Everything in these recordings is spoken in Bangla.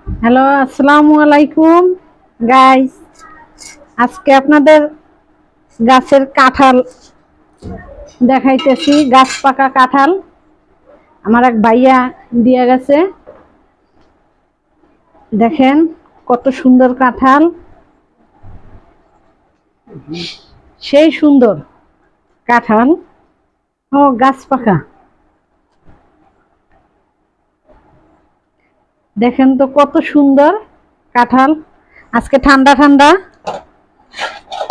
হ্যালো, আসসালামু আলাইকুম গাইস। আজকে আপনাদের গাছের কাঁঠাল দেখাইতেছি। গাছ পাকা কাঁঠাল আমার এক ভাইয়া দিয়ে গেছে। দেখেন কত সুন্দর কাঁঠাল, সেই সুন্দর কাঁঠাল। ও গাছ পাকা, দেখেন তো কত সুন্দর কাঁঠাল। আজকে ঠান্ডা ঠান্ডা,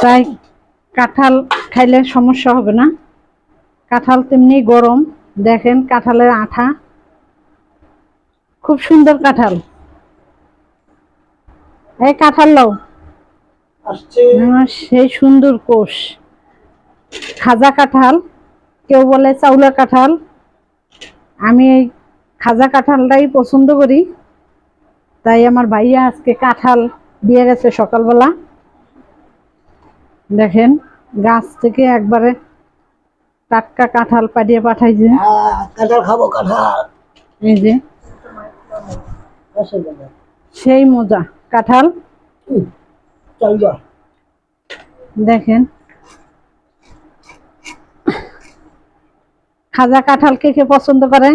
তাই কাঁঠাল খাইলে সমস্যা হবে না। কাঁঠাল তেমনি গরম, দেখেন কাঁঠালের আঠা, খুব সুন্দর কাঁঠাল। এই কাঁঠাল লও, সেই সুন্দর কোষ। খাজা কাঁঠাল, কেউ বলে চাউলা কাঁঠাল। আমি এই খাজা কাঁঠালটাই পছন্দ করি, তাই আমার ভাইয়া আজকে কাঁঠাল দিয়ে গেছে সকালবেলা। দেখেন গাছ থেকে একবারে টাটকা কাঁঠাল পাঠিয়ে পাঠাইছে। কাঁঠাল খাবো কাঁঠাল। এই যে সেই মজা কাঁঠাল। দেখেন খাজা কাঁঠাল কে কে পছন্দ করেন,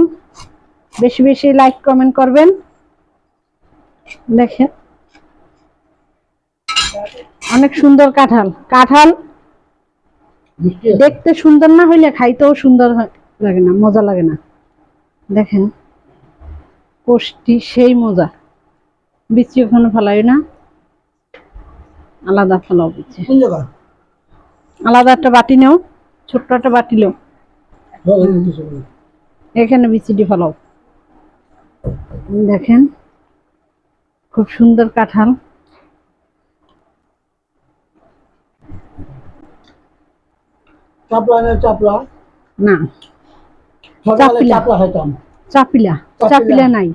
বেশি বেশি লাইক কমেন্ট করবেন। দেখেন অনেক সুন্দর কাঁঠাল। কাঁঠাল দেখতে সুন্দর না হইলে খাইতেও সুন্দর লাগে না, মজা লাগে না। দেখেন কোষ্টি সেই মজা। বিচি ওখানে ফেলাই না, আলাদা ফেলাও বিচি। আলাদা একটা বাটি নেও, ছোট্ট একটা বাটি নেও, এখানে বিচিটি ফেলাও। দেখেন খুব সুন্দর কাঁঠাল। চাপলা না চাপলা না, চাপিলা চাপলা খাইতাম। চাপিলা চাপিলা নাই,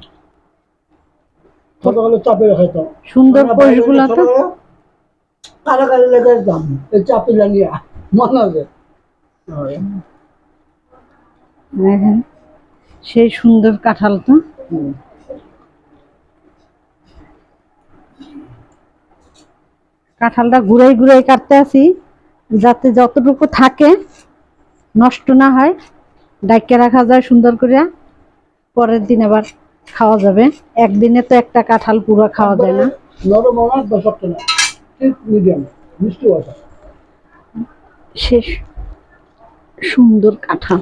ছোটবেলা চাপিলা খাইতাম। সুন্দর কোষগুলা তো। কারাকারি লেগে যেতাম এই চাপিলা নিয়ে, মনে আছে? দেখেন সেই সুন্দর কাঁঠাল তো। কাঁঠালটা ঘুরাই ঘুরাই কাটতে আসি, যাতে যতটুকু থাকে নষ্ট না হয়, ডাইকে রাখা যায় সুন্দর করে, পরের দিন আবার খাওয়া যাবে। একদিনে তো একটা কাঁঠাল পুরো খাওয়া যায় না। নরম অনেক শক্ত না, ঠিক মিডিয়াম, মিষ্টি আছে। শেষ সুন্দর কাঁঠাল।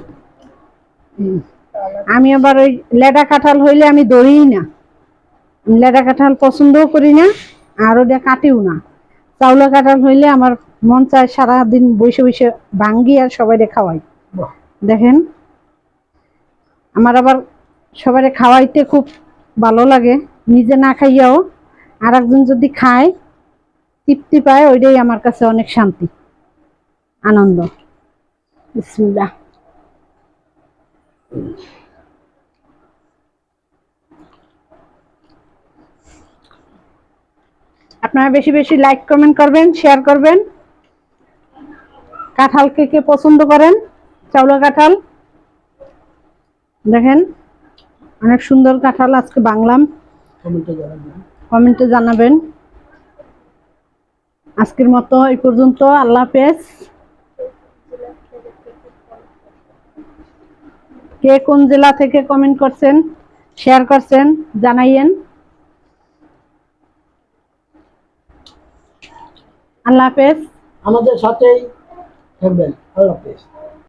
আমি আবার ওই লেডা কাঁঠাল হইলে আমি ধরিই না। আমি লেডা কাঁঠাল পছন্দও করি না, আর ওটা কাটিও না। চাউলা কাঁঠাল হইলে আমার মন চায় সারাদিন বসে বসে ভাঙ্গি আর সবাই খাওয়াই। দেখেন আমার আবার সবাই খাওয়াইতে খুব ভালো লাগে, নিজে না খাইয়াও আর একজন যদি খায় তৃপ্তি পায়, ওইটাই আমার কাছে অনেক শান্তি, আনন্দ। বিসমিল্লাহ। আপনারা বেশি বেশি লাইক কমেন্ট করবেন, শেয়ার করবেন। কাঁঠাল কে কে পছন্দ করেন, চাউলা কাঁঠাল। দেখেন অনেক সুন্দর কাঁঠাল আজকে বাংলাম, কমেন্টে জানাবেন। আজকের মতো এই পর্যন্ত, আল্লাহ হাফেজ। কে কোন জেলা থেকে কমেন্ট করছেন, শেয়ার করছেন, জানাইয়েন। আল্লাহ হাফেজ। আমাদের সাথেই থাকবেন। আল্লাহ হাফেজ।